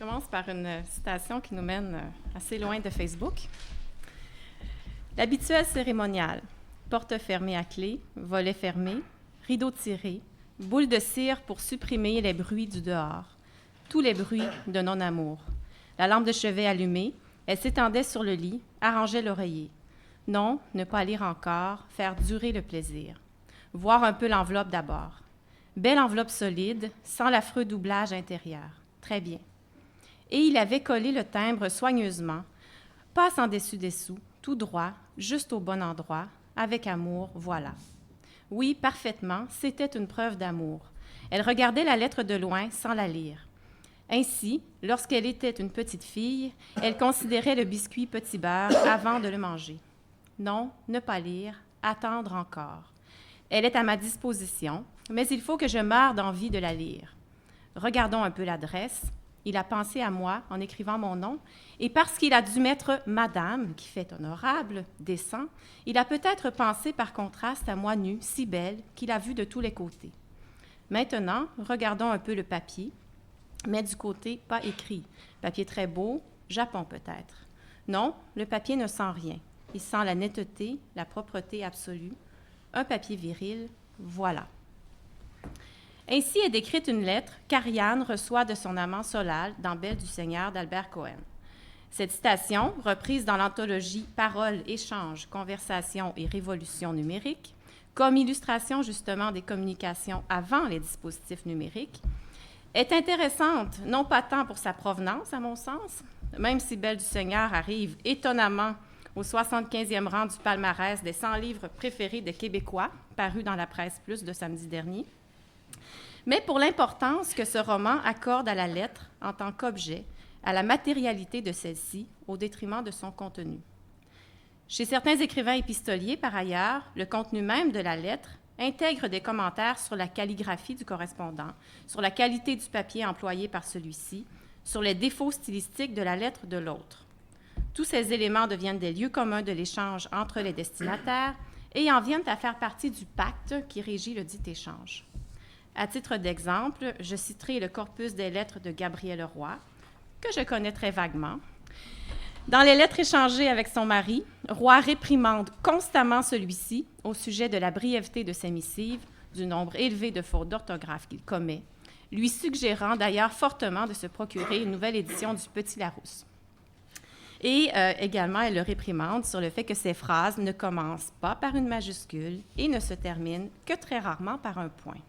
commence par une citation qui nous mène assez loin de Facebook. L'habituel cérémonial, porte fermée à clé, volet fermé, rideau tiré, boule de cire pour supprimer les bruits du dehors, tous les bruits de non-amour. La lampe de chevet allumée, elle s'étendait sur le lit, arrangeait l'oreiller. Non, ne pas lire encore, faire durer le plaisir. Voir un peu l'enveloppe d'abord. Belle enveloppe solide, sans l'affreux doublage intérieur. Très bien. Et il avait collé le timbre soigneusement, pas sans dessus-dessous, tout droit, juste au bon endroit, avec amour, voilà. Oui, parfaitement, c'était une preuve d'amour. Elle regardait la lettre de loin sans la lire. Ainsi, lorsqu'elle était une petite fille, elle considérait le biscuit petit beurre avant de le manger. Non, ne pas lire, attendre encore. Elle est à ma disposition, mais il faut que je meure d'envie de la lire. Regardons un peu l'adresse. Il a pensé à moi en écrivant mon nom, et parce qu'il a dû mettre « Madame », qui fait honorable, décent, il a peut-être pensé par contraste à moi nue, si belle, qu'il a vue de tous les côtés. Maintenant, regardons un peu le papier, mais du côté pas écrit. Papier très beau, Japon peut-être. Non, le papier ne sent rien. Il sent la netteté, la propreté absolue. Un papier viril, voilà. Ainsi est décrite une lettre qu'Ariane reçoit de son amant Solal dans Belle du Seigneur d'Albert Cohen. Cette citation, reprise dans l'anthologie Paroles, échanges, conversations et révolutions numériques, comme illustration justement des communications avant les dispositifs numériques, est intéressante, non pas tant pour sa provenance, à mon sens, même si Belle du Seigneur arrive étonnamment au 75e rang du palmarès des 100 livres préférés des Québécois, paru dans la Presse Plus de samedi dernier, mais pour l'importance que ce roman accorde à la lettre en tant qu'objet, à la matérialité de celle-ci, au détriment de son contenu. Chez certains écrivains épistoliers, par ailleurs, le contenu même de la lettre intègre des commentaires sur la calligraphie du correspondant, sur la qualité du papier employé par celui-ci, sur les défauts stylistiques de la lettre de l'autre. Tous ces éléments deviennent des lieux communs de l'échange entre les destinataires et en viennent à faire partie du pacte qui régit le dit échange. À titre d'exemple, je citerai le corpus des lettres de Gabrielle Roy, que je connais très vaguement. Dans les lettres échangées avec son mari, Roy réprimande constamment celui-ci au sujet de la brièveté de ses missives, du nombre élevé de fautes d'orthographe qu'il commet, lui suggérant d'ailleurs fortement de se procurer une nouvelle édition du Petit Larousse. Et également, elle le réprimande sur le fait que ses phrases ne commencent pas par une majuscule et ne se terminent que très rarement par un point.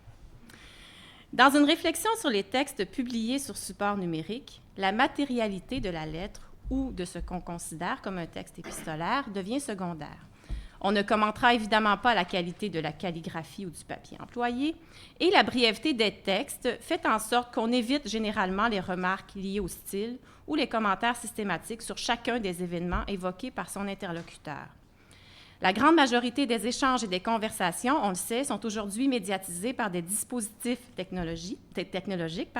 Dans une réflexion sur les textes publiés sur support numérique, la matérialité de la lettre ou de ce qu'on considère comme un texte épistolaire devient secondaire. On ne commentera évidemment pas la qualité de la calligraphie ou du papier employé, et la brièveté des textes fait en sorte qu'on évite généralement les remarques liées au style ou les commentaires systématiques sur chacun des événements évoqués par son interlocuteur. La grande majorité des échanges et des conversations, on le sait, sont aujourd'hui médiatisés par des dispositifs technologiques.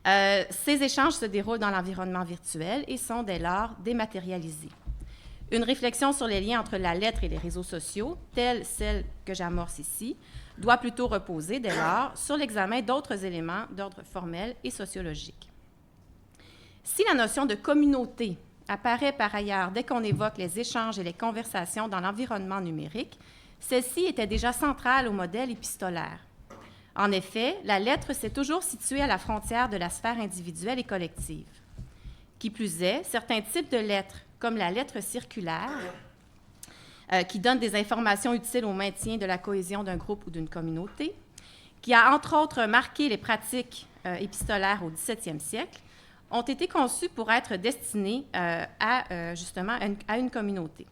Ces échanges se déroulent dans l'environnement virtuel et sont dès lors dématérialisés. Une réflexion sur les liens entre la lettre et les réseaux sociaux, telle celle que j'amorce ici, doit plutôt reposer dès lors sur l'examen d'autres éléments d'ordre formel et sociologique. Si la notion de communauté apparaît par ailleurs dès qu'on évoque les échanges et les conversations dans l'environnement numérique, celle-ci était déjà centrale au modèle épistolaire. En effet, la lettre s'est toujours située à la frontière de la sphère individuelle et collective. Qui plus est, certains types de lettres, comme la lettre circulaire, qui donne des informations utiles au maintien de la cohésion d'un groupe ou d'une communauté, qui a entre autres marqué les pratiques épistolaires au XVIIe siècle, ont été conçus pour être destinés justement à une communauté.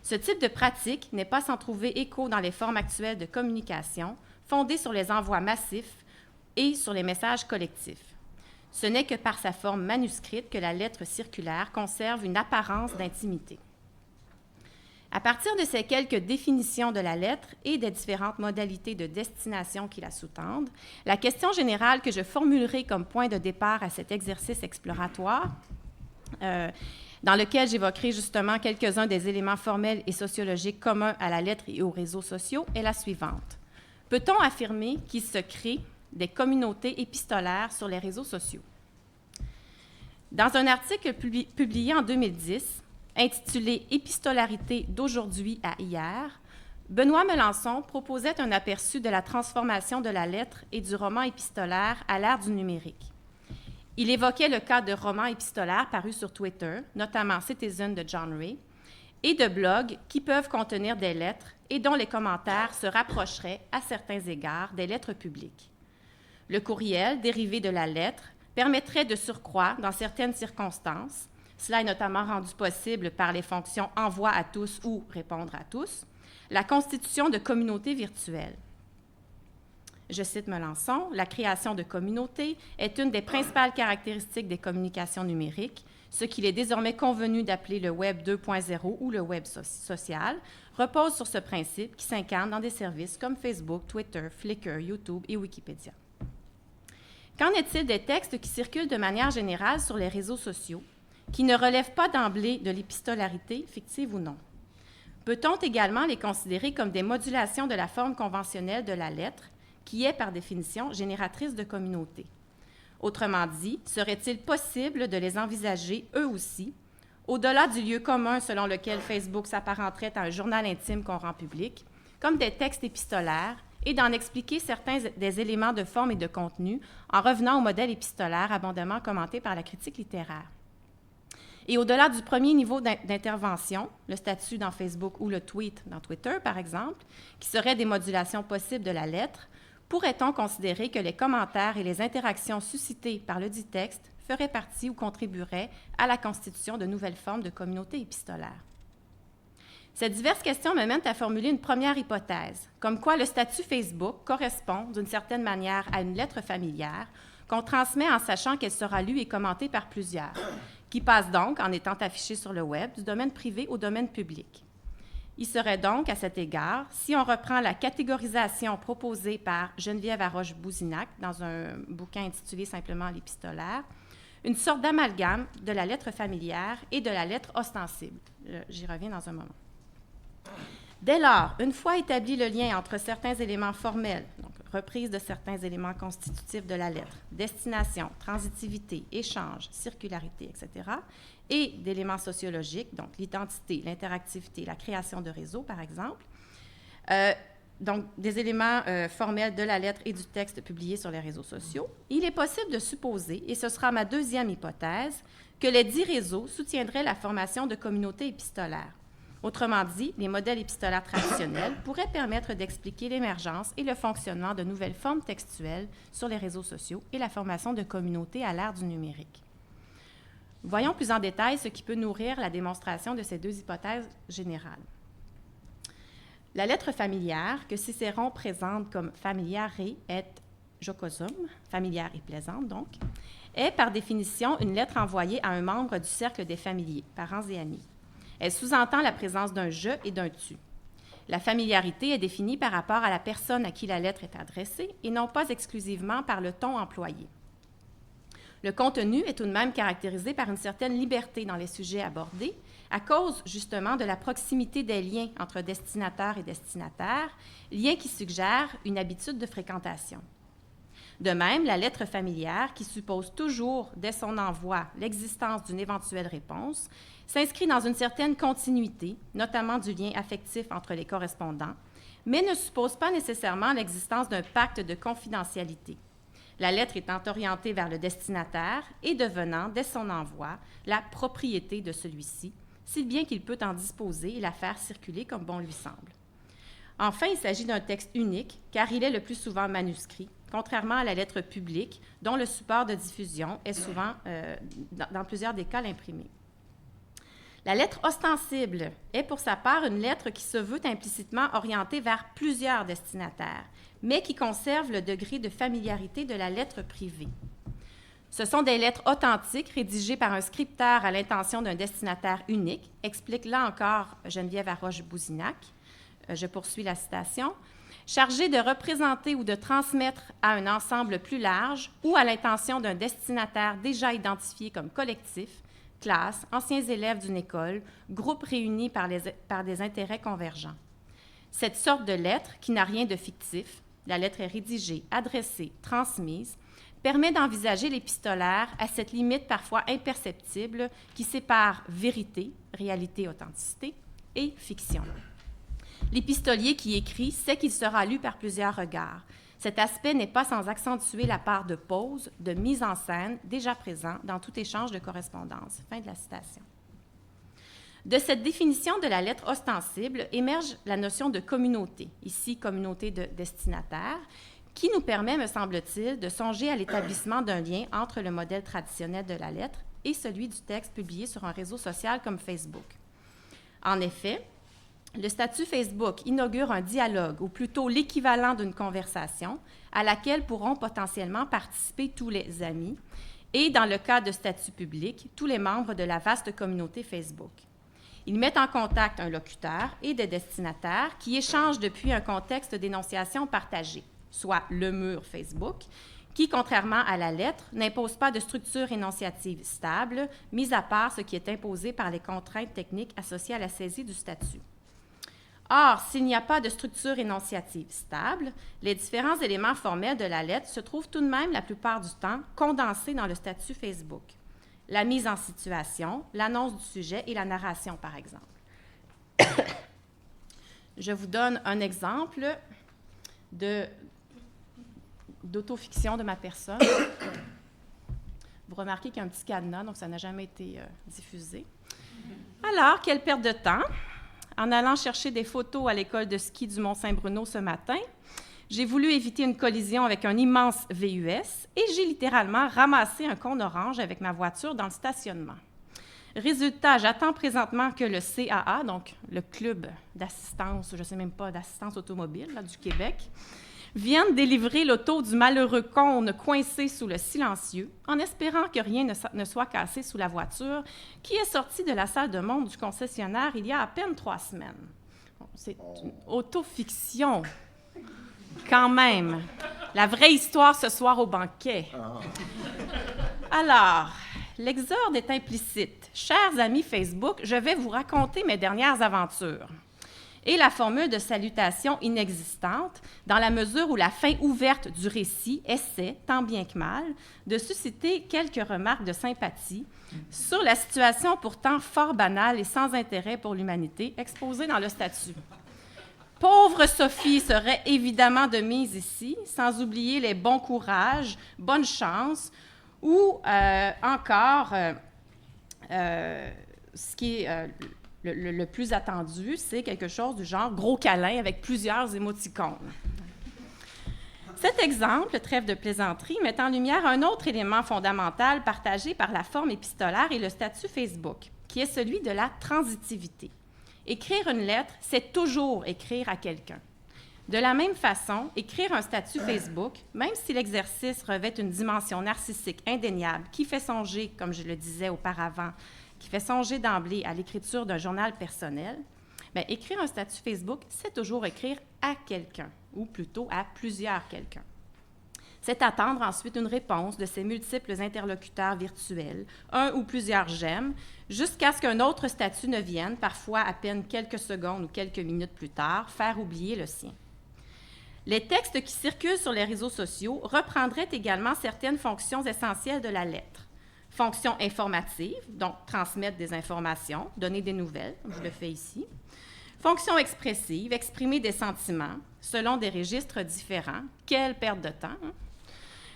Ce type de pratique n'est pas sans trouver écho dans les formes actuelles de communication, fondées sur les envois massifs et sur les messages collectifs. Ce n'est que par sa forme manuscrite que la lettre circulaire conserve une apparence d'intimité. À partir de ces quelques définitions de la lettre et des différentes modalités de destination qui la sous-tendent, la question générale que je formulerai comme point de départ à cet exercice exploratoire, dans lequel j'évoquerai justement quelques-uns des éléments formels et sociologiques communs à la lettre et aux réseaux sociaux, est la suivante. Peut-on affirmer qu'il se crée des communautés épistolaires sur les réseaux sociaux? Dans un article publié en 2010, intitulé « Épistolarité d'aujourd'hui à hier », Benoît Melançon proposait un aperçu de la transformation de la lettre et du roman épistolaire à l'ère du numérique. Il évoquait le cas de romans épistolaires parus sur Twitter, notamment Citizen de John Ray, et de blogs qui peuvent contenir des lettres et dont les commentaires se rapprocheraient à certains égards des lettres publiques. Le courriel, dérivé de la lettre, permettrait de surcroît, dans certaines circonstances, cela est notamment rendu possible par les fonctions « envoi à tous » ou « répondre à tous », la constitution de communautés virtuelles. Je cite Melançon, « La création de communautés est une des principales caractéristiques des communications numériques. Ce qu'il est désormais convenu d'appeler le Web 2.0 ou le Web social repose sur ce principe qui s'incarne dans des services comme Facebook, Twitter, Flickr, YouTube et Wikipédia. » Qu'en est-il des textes qui circulent de manière générale sur les réseaux sociaux, qui ne relèvent pas d'emblée de l'épistolarité, fictive ou non? Peut-on également les considérer comme des modulations de la forme conventionnelle de la lettre, qui est par définition génératrice de communautés? Autrement dit, serait-il possible de les envisager eux aussi, au-delà du lieu commun selon lequel Facebook s'apparenterait à un journal intime qu'on rend public, comme des textes épistolaires, et d'en expliquer certains des éléments de forme et de contenu en revenant au modèle épistolaire abondamment commenté par la critique littéraire? Et au-delà du premier niveau d'intervention, le statut dans Facebook ou le tweet dans Twitter, par exemple, qui seraient des modulations possibles de la lettre, pourrait-on considérer que les commentaires et les interactions suscitées par le dit texte feraient partie ou contribueraient à la constitution de nouvelles formes de communautés épistolaires? Ces diverses questions me mènent à formuler une première hypothèse, comme quoi le statut Facebook correspond d'une certaine manière à une lettre familière qu'on transmet en sachant qu'elle sera lue et commentée par plusieurs, qui passe donc, en étant affichée sur le Web, du domaine privé au domaine public. Il serait donc, à cet égard, si on reprend la catégorisation proposée par Geneviève Arroche-Bouzinac dans un bouquin intitulé simplement « L'épistolaire », une sorte d'amalgame de la lettre familière et de la lettre ostensible. J'y reviens dans un moment. Dès lors, une fois établi le lien entre certains éléments formels, donc reprise de certains éléments constitutifs de la lettre, destination, transitivité, échange, circularité, etc., et d'éléments sociologiques, donc l'identité, l'interactivité, la création de réseaux, par exemple, donc des éléments formels de la lettre et du texte publié sur les réseaux sociaux, il est possible de supposer, et ce sera ma deuxième hypothèse, que les dits réseaux soutiendraient la formation de communautés épistolaires. Autrement dit, les modèles épistolaires traditionnels pourraient permettre d'expliquer l'émergence et le fonctionnement de nouvelles formes textuelles sur les réseaux sociaux et la formation de communautés à l'ère du numérique. Voyons plus en détail ce qui peut nourrir la démonstration de ces deux hypothèses générales. La lettre familière, que Cicéron présente comme familiare et jocosum, familière et plaisante donc, est par définition une lettre envoyée à un membre du cercle des familiers, parents et amis. Elle sous-entend la présence d'un « je » et d'un « tu ». La familiarité est définie par rapport à la personne à qui la lettre est adressée et non pas exclusivement par le ton employé. Le contenu est tout de même caractérisé par une certaine liberté dans les sujets abordés, à cause justement de la proximité des liens entre destinataire et destinataire, liens qui suggèrent une habitude de fréquentation. De même, la lettre familière, qui suppose toujours, dès son envoi, l'existence d'une éventuelle réponse, s'inscrit dans une certaine continuité, notamment du lien affectif entre les correspondants, mais ne suppose pas nécessairement l'existence d'un pacte de confidentialité. La lettre étant orientée vers le destinataire et devenant, dès son envoi, la propriété de celui-ci, si bien qu'il peut en disposer et la faire circuler comme bon lui semble. Enfin, il s'agit d'un texte unique, car il est le plus souvent manuscrit, contrairement à la lettre publique, dont le support de diffusion est souvent, dans plusieurs des cas, l'imprimé. La lettre ostensible est pour sa part une lettre qui se veut implicitement orientée vers plusieurs destinataires, mais qui conserve le degré de familiarité de la lettre privée. Ce sont des lettres authentiques rédigées par un scripteur à l'intention d'un destinataire unique, explique là encore Geneviève Arroche-Bouzinac. Je poursuis la citation. Chargées de représenter ou de transmettre à un ensemble plus large ou à l'intention d'un destinataire déjà identifié comme collectif, classe, anciens élèves d'une école, groupe réunis par des intérêts convergents. Cette sorte de lettre, qui n'a rien de fictif, la lettre est rédigée, adressée, transmise, permet d'envisager l'épistolaire à cette limite parfois imperceptible qui sépare vérité, réalité, authenticité, et fiction. L'épistolier qui écrit sait qu'il sera lu par plusieurs regards. Cet aspect n'est pas sans accentuer la part de pause, de mise en scène déjà présent dans tout échange de correspondance. Fin de la citation. De cette définition de la lettre ostensible émerge la notion de communauté, ici communauté de destinataires, qui nous permet, me semble-t-il, de songer à l'établissement d'un lien entre le modèle traditionnel de la lettre et celui du texte publié sur un réseau social comme Facebook. En effet, le statut Facebook inaugure un dialogue, ou plutôt l'équivalent d'une conversation, à laquelle pourront potentiellement participer tous les amis et, dans le cas de statut public, tous les membres de la vaste communauté Facebook. Ils mettent en contact un locuteur et des destinataires qui échangent depuis un contexte d'énonciation partagé, soit le mur Facebook, qui, contrairement à la lettre, n'impose pas de structure énonciative stable, mis à part ce qui est imposé par les contraintes techniques associées à la saisie du statut. Or, s'il n'y a pas de structure énonciative stable, les différents éléments formels de la lettre se trouvent tout de même la plupart du temps condensés dans le statut Facebook. La mise en situation, l'annonce du sujet et la narration, par exemple. Je vous donne un exemple d'autofiction de ma personne. Vous remarquez qu'il y a un petit cadenas, donc ça n'a jamais été diffusé. Alors, quelle perte de temps! En allant chercher des photos à l'école de ski du Mont-Saint-Bruno ce matin, j'ai voulu éviter une collision avec un immense VUS et j'ai littéralement ramassé un cône orange avec ma voiture dans le stationnement. Résultat, j'attends présentement que le CAA, donc le Club d'assistance, je ne sais même pas, d'assistance automobile là, du Québec, vienne délivrer l'auto du malheureux cône coincé sous le silencieux, en espérant que rien ne soit cassé sous la voiture, qui est sortie de la salle de monte du concessionnaire il y a à peine 3 semaines. Bon, c'est une autofiction, quand même. La vraie histoire ce soir au banquet. Alors, l'exorde est implicite. Chers amis Facebook, je vais vous raconter mes dernières aventures. Et la formule de salutation inexistante, dans la mesure où la fin ouverte du récit essaie, tant bien que mal, de susciter quelques remarques de sympathie sur la situation pourtant fort banale et sans intérêt pour l'humanité exposée dans le statut. Pauvre Sophie serait évidemment de mise ici, sans oublier les bons courages, bonne chance, ou encore ce qui est le plus attendu, c'est quelque chose du genre gros câlin avec plusieurs émoticônes. Cet exemple, trêve de plaisanterie, met en lumière un autre élément fondamental partagé par la forme épistolaire et le statut Facebook, qui est celui de la transitivité. Écrire une lettre, c'est toujours écrire à quelqu'un. De la même façon, écrire un statut Facebook, même si l'exercice revêt une dimension narcissique indéniable qui fait songer, comme je le disais auparavant, qui fait songer d'emblée à l'écriture d'un journal personnel, bien, écrire un statut Facebook, c'est toujours écrire à quelqu'un, ou plutôt à plusieurs quelqu'un. C'est attendre ensuite une réponse de ces multiples interlocuteurs virtuels, un ou plusieurs j'aime, jusqu'à ce qu'un autre statut ne vienne, parfois à peine quelques secondes ou quelques minutes plus tard, faire oublier le sien. Les textes qui circulent sur les réseaux sociaux reprendraient également certaines fonctions essentielles de la lettre. Fonction informative, donc transmettre des informations, donner des nouvelles, comme je le fais ici. Fonction expressive, exprimer des sentiments selon des registres différents. Quelle perte de temps! Hein?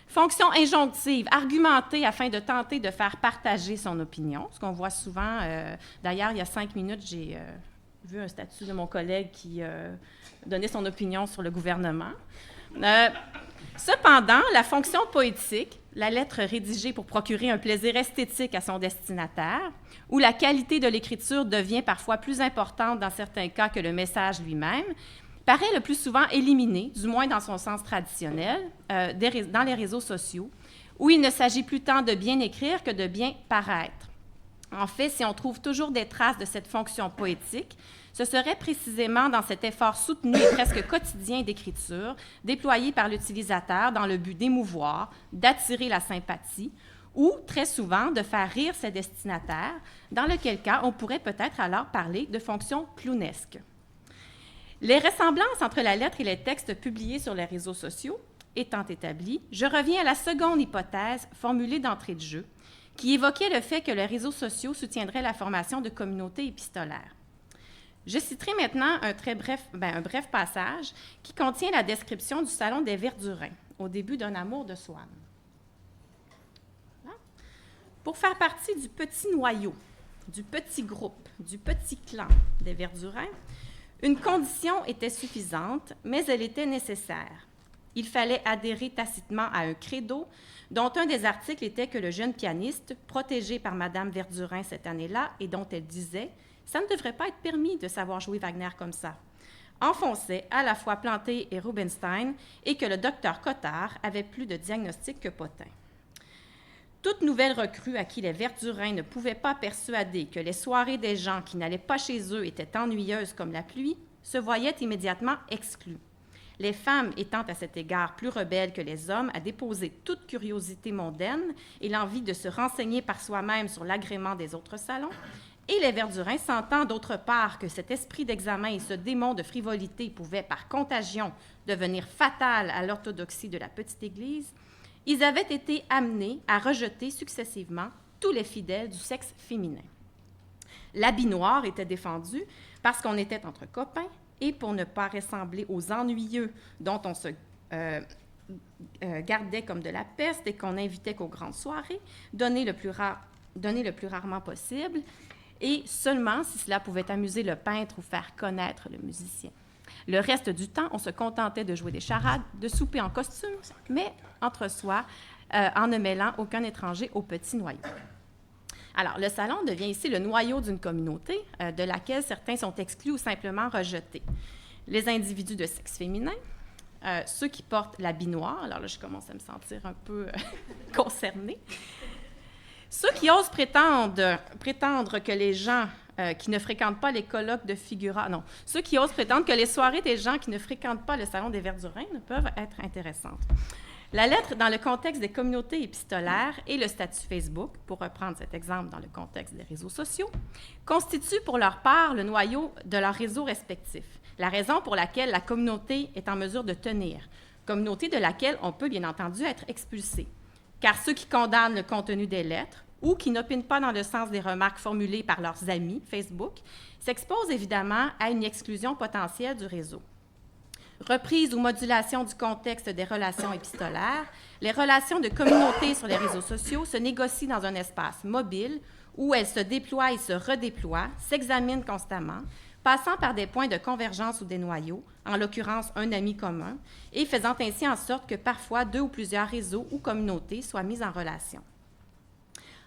Fonction injonctive, argumenter afin de tenter de faire partager son opinion, ce qu'on voit souvent. D'ailleurs, il y a 5 minutes, j'ai vu un statut de mon collègue qui donnait son opinion sur le gouvernement. Cependant, la fonction poétique, la lettre rédigée pour procurer un plaisir esthétique à son destinataire, où la qualité de l'écriture devient parfois plus importante dans certains cas que le message lui-même, paraît le plus souvent éliminée, du moins dans son sens traditionnel, dans les réseaux sociaux, où il ne s'agit plus tant de bien écrire que de bien paraître. En fait, si on trouve toujours des traces de cette fonction poétique, ce serait précisément dans cet effort soutenu et presque quotidien d'écriture, déployé par l'utilisateur dans le but d'émouvoir, d'attirer la sympathie, ou, très souvent, de faire rire ses destinataires, dans lequel cas on pourrait peut-être alors parler de fonction clownesque. Les ressemblances entre la lettre et les textes publiés sur les réseaux sociaux étant établie, je reviens à la seconde hypothèse formulée d'entrée de jeu, qui évoquait le fait que les réseaux sociaux soutiendraient la formation de communautés épistolaires. Je citerai maintenant un bref passage qui contient la description du salon des Verdurins, au début d'un amour de Swann. Voilà. Pour faire partie du petit noyau, du petit groupe, du petit clan des Verdurins, une condition était suffisante, mais elle était nécessaire. Il fallait adhérer tacitement à un credo, dont un des articles était que le jeune pianiste, protégé par Madame Verdurin cette année-là, et dont elle disait « Ça ne devrait pas être permis de savoir jouer Wagner comme ça », enfonçait à la fois Planté et Rubinstein, et que le docteur Cottard avait plus de diagnostic que Potin. Toute nouvelle recrue à qui les Verdurins ne pouvaient pas persuader que les soirées des gens qui n'allaient pas chez eux étaient ennuyeuses comme la pluie, se voyait immédiatement exclue. Les femmes étant à cet égard plus rebelles que les hommes à déposer toute curiosité mondaine et l'envie de se renseigner par soi-même sur l'agrément des autres salons, et les Verdurins sentant d'autre part que cet esprit d'examen et ce démon de frivolité pouvaient par contagion devenir fatal à l'orthodoxie de la petite Église, ils avaient été amenés à rejeter successivement tous les fidèles du sexe féminin. L'habit noir était défendu parce qu'on était entre copains et pour ne pas ressembler aux ennuyeux dont on se gardait comme de la peste et qu'on n'invitait qu'aux grandes soirées, donner le plus rarement possible, et seulement si cela pouvait amuser le peintre ou faire connaître le musicien. Le reste du temps, on se contentait de jouer des charades, de souper en costume, mais entre soi, en ne mêlant aucun étranger au petit noyau. Alors, le salon devient ici le noyau d'une communauté de laquelle certains sont exclus ou simplement rejetés. Les individus de sexe féminin, ceux qui portent l'habit noir, alors là, je commence à me sentir un peu concernée, ceux qui osent prétendre que les gens qui ne fréquentent pas les colloques de figurants, non, ceux qui osent prétendre que les soirées des gens qui ne fréquentent pas le salon des Verdurins ne peuvent être intéressantes. La lettre, dans le contexte des communautés épistolaires et le statut Facebook, pour reprendre cet exemple dans le contexte des réseaux sociaux, constituent pour leur part le noyau de leurs réseaux respectifs, la raison pour laquelle la communauté est en mesure de tenir, communauté de laquelle on peut bien entendu être expulsé. Car ceux qui condamnent le contenu des lettres ou qui n'opinent pas dans le sens des remarques formulées par leurs amis Facebook s'exposent évidemment à une exclusion potentielle du réseau. Reprise ou modulation du contexte des relations épistolaires, les relations de communauté sur les réseaux sociaux se négocient dans un espace mobile où elles se déploient et se redéploient, s'examinent constamment, passant par des points de convergence ou des noyaux, en l'occurrence un ami commun, et faisant ainsi en sorte que parfois 2 ou plusieurs réseaux ou communautés soient mis en relation.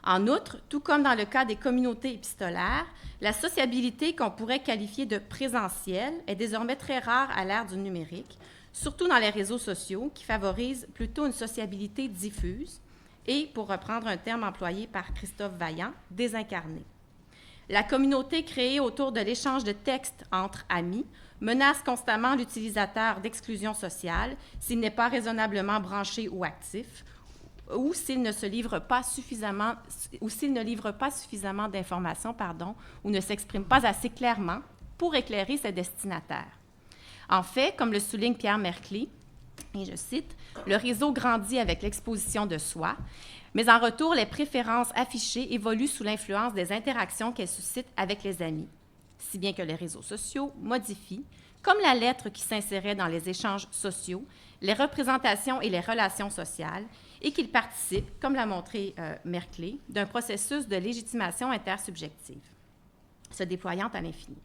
En outre, tout comme dans le cas des communautés épistolaires, la sociabilité qu'on pourrait qualifier de présentielle est désormais très rare à l'ère du numérique, surtout dans les réseaux sociaux qui favorisent plutôt une sociabilité diffuse et, pour reprendre un terme employé par Christophe Vaillant, désincarnée. La communauté créée autour de l'échange de textes entre amis menace constamment l'utilisateur d'exclusion sociale s'il n'est pas raisonnablement branché ou actif, ou s'il ne livre pas suffisamment d'informations, ou ne s'exprime pas assez clairement pour éclairer ses destinataires. En fait, comme le souligne Pierre Merkley, et je cite, « Le réseau grandit avec l'exposition de soi, mais en retour, les préférences affichées évoluent sous l'influence des interactions qu'elles suscitent avec les amis, si bien que les réseaux sociaux modifient, comme la lettre qui s'insérait dans les échanges sociaux, les représentations et les relations sociales, et qu'ils participent, comme l'a montré Merkley, d'un processus de légitimation intersubjective, se déployant à l'infini.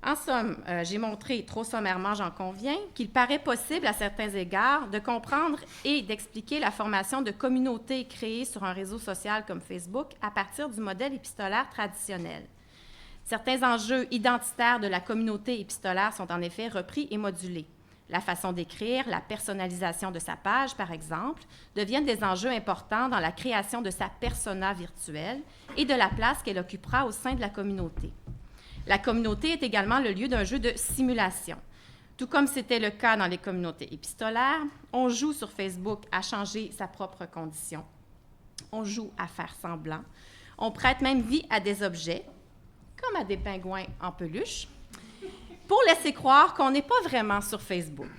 En somme, j'ai montré, trop sommairement j'en conviens, qu'il paraît possible à certains égards de comprendre et d'expliquer la formation de communautés créées sur un réseau social comme Facebook à partir du modèle épistolaire traditionnel. Certains enjeux identitaires de la communauté épistolaire sont en effet repris et modulés. La façon d'écrire, la personnalisation de sa page, par exemple, deviennent des enjeux importants dans la création de sa persona virtuelle et de la place qu'elle occupera au sein de la communauté. La communauté est également le lieu d'un jeu de simulation. Tout comme c'était le cas dans les communautés épistolaires, on joue sur Facebook à changer sa propre condition. On joue à faire semblant. On prête même vie à des objets, comme à des pingouins en peluche, pour laisser croire qu'on n'est pas vraiment sur Facebook.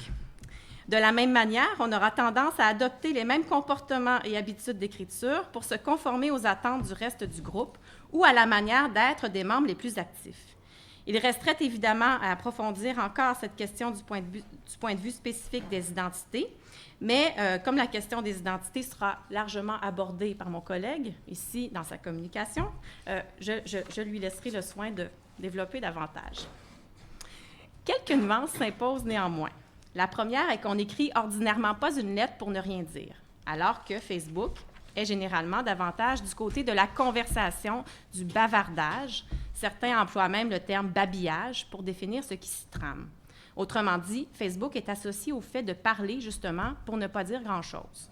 De la même manière, on aura tendance à adopter les mêmes comportements et habitudes d'écriture pour se conformer aux attentes du reste du groupe ou à la manière d'être des membres les plus actifs. Il resterait évidemment à approfondir encore cette question du point de vue spécifique des identités, mais comme la question des identités sera largement abordée par mon collègue ici dans sa communication, je lui laisserai le soin de développer davantage. Quelques nuances s'imposent néanmoins. La première est qu'on n'écrit ordinairement pas une lettre pour ne rien dire, alors que Facebook est généralement davantage du côté de la conversation, du bavardage. Certains emploient même le terme « babillage » pour définir ce qui s'y trame. Autrement dit, Facebook est associé au fait de parler, justement, pour ne pas dire grand-chose.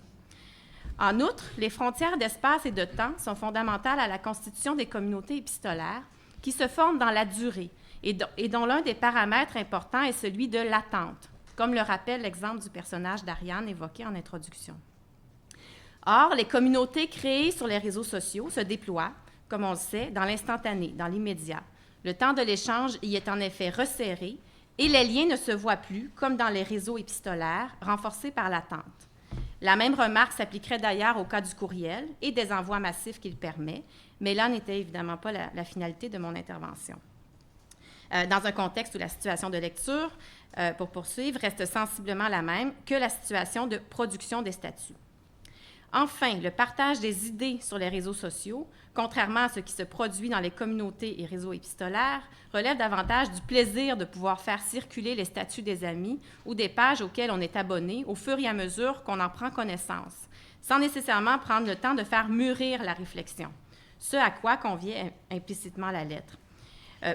En outre, les frontières d'espace et de temps sont fondamentales à la constitution des communautés épistolaires qui se forment dans la durée et dont l'un des paramètres importants est celui de l'attente, comme le rappelle l'exemple du personnage d'Ariane évoqué en introduction. Or, les communautés créées sur les réseaux sociaux se déploient, comme on le sait, dans l'instantané, dans l'immédiat. Le temps de l'échange y est en effet resserré et les liens ne se voient plus, comme dans les réseaux épistolaires, renforcés par l'attente. La même remarque s'appliquerait d'ailleurs au cas du courriel et des envois massifs qu'il permet, mais là n'était évidemment pas la finalité de mon intervention. Dans un contexte où la situation de lecture, pour poursuivre, reste sensiblement la même que la situation de production des statuts. Enfin, le partage des idées sur les réseaux sociaux, contrairement à ce qui se produit dans les communautés et réseaux épistolaires, relève davantage du plaisir de pouvoir faire circuler les statuts des amis ou des pages auxquelles on est abonné au fur et à mesure qu'on en prend connaissance, sans nécessairement prendre le temps de faire mûrir la réflexion, ce à quoi convient implicitement la lettre.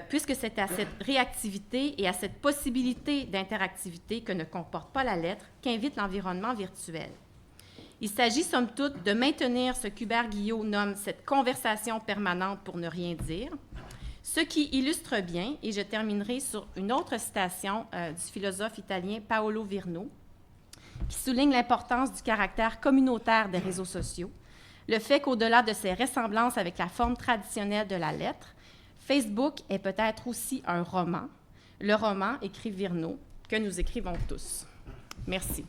Puisque c'est à cette réactivité et à cette possibilité d'interactivité que ne comporte pas la lettre qu'invite l'environnement virtuel. Il s'agit, somme toute, de maintenir ce qu'Hubert Guillot nomme cette conversation permanente pour ne rien dire, ce qui illustre bien, et je terminerai sur une autre citation du philosophe italien Paolo Virno, qui souligne l'importance du caractère communautaire des réseaux sociaux, le fait qu'au-delà de ses ressemblances avec la forme traditionnelle de la lettre, Facebook est peut-être aussi un roman, le roman, écrit Virno, que nous écrivons tous. Merci.